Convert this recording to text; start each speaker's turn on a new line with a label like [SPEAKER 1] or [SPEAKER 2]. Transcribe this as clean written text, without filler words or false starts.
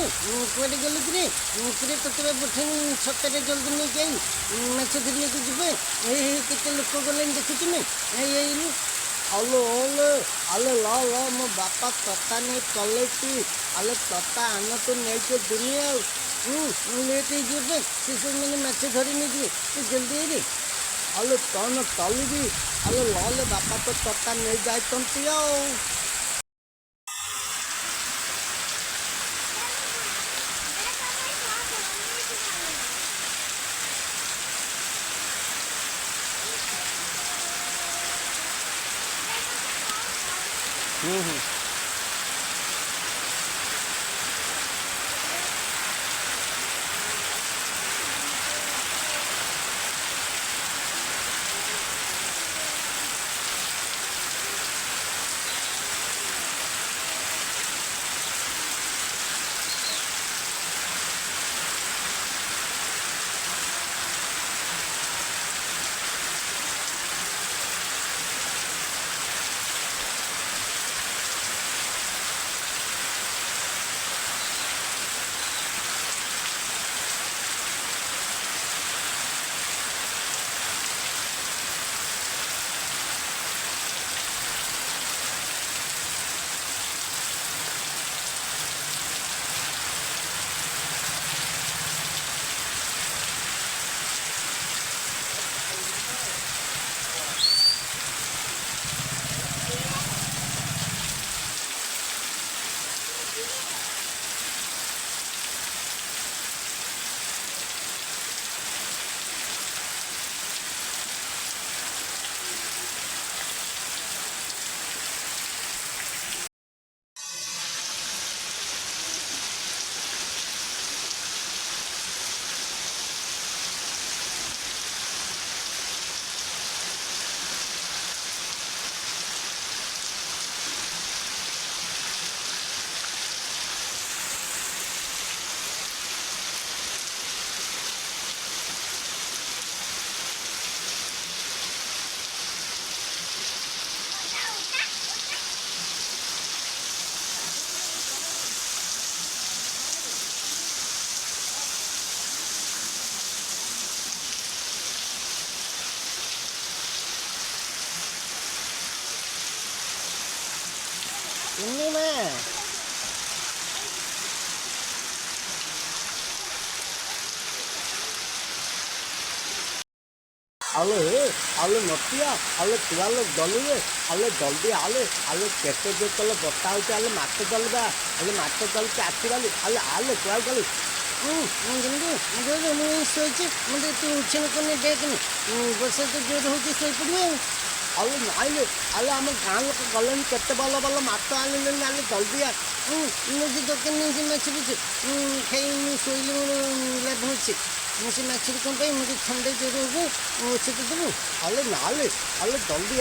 [SPEAKER 1] କୁଆଡ଼େ ଗଲୁ କିରେ କିରେ ତୋତେ ବା ପଠେଇ ଛତାରେ ଜଲ୍ଦି ନେଇକି ଆଇ ମାଛ ଧରିବାକୁ ଯିବେ ଏଇ କେତେ ଲୋକ ଗଲେଣି ଦେଖୁଛୁ ନା ଏଇଲୁ ଆଲୋ ଓଲୋ ଆଲୋ ଲ ମୋ ବାପା ତତା ନେଇ ଚଲେଇଛି ଆଲୋ ତତା ଆନ ତୁ ନେଇଛୁ ଦୁନିଆ ଆଉ ଲେଟ୍ ହେଇଯିବ ସେ ସବୁ ମାନେ ମାଛ ଧରି ନେଇଯିବେ ତୁ ଜଲ୍ଦି ହେଇରେ ଆଲୋ ତନ ଚଲିବି ଆଲୋ ଲେ ବାପା ତ ତତା ନେଇ ଯାଇଛନ୍ତି ଆଉ ପୂର୍ଣ୍ଣିମା ଆଲୋ ଆଲୋ ନଟିଆ ଆଲୋ ତୁ ଆଲୋ ଗଲୁରେ ଆଲୋ ଜଲ୍ଦି ଆଲୋ କେତେ ଯେତେବେଳେ ବର୍ଷା ହେଉଛି ଆଲୋ ମାଛ ଚଲିବା ଆଲୋ ମାଛ ଚଲିକି ଆସିବାଲି ଆଲୋ କୁଆଡ଼େ ଗଲୁ ମୁଁ ଶୋଇଛି ମୁଁ ତୁ ଉଠିନ କନେ ଦେଖନି ବର୍ଷା ତ ଜୋର ହେଉଛି ଶୋଇପଡ଼ିବ ଆଲୋ ନାଇଁଲେ ଆଲୋ ଆମ ଗାଁ ଲୋକ ଗଲେଣି କେତେ ଭଲ ଭଲ ମାଛ ଆଣିଲେଣି ଆଲୋ ଜଲ୍ଦି ମୁଁ ସେ ଦୋକାନ ନେଇ ସେ ମାଛ ପିଛୁ ଖାଇ ମୁଁ ଶୋଇଲି ମୋର ଲାଭ ଅଛି ମୁଁ ସେ ମାଛରୁ କ'ଣ ପାଇଁ ମୋତେ ଥଣ୍ଡା ଜ୍ୱର ହବ ଔଷଧ ଦେବୁ ଆଲୋ ନାଲେ ଆଲୋ ଜଲ୍ଦି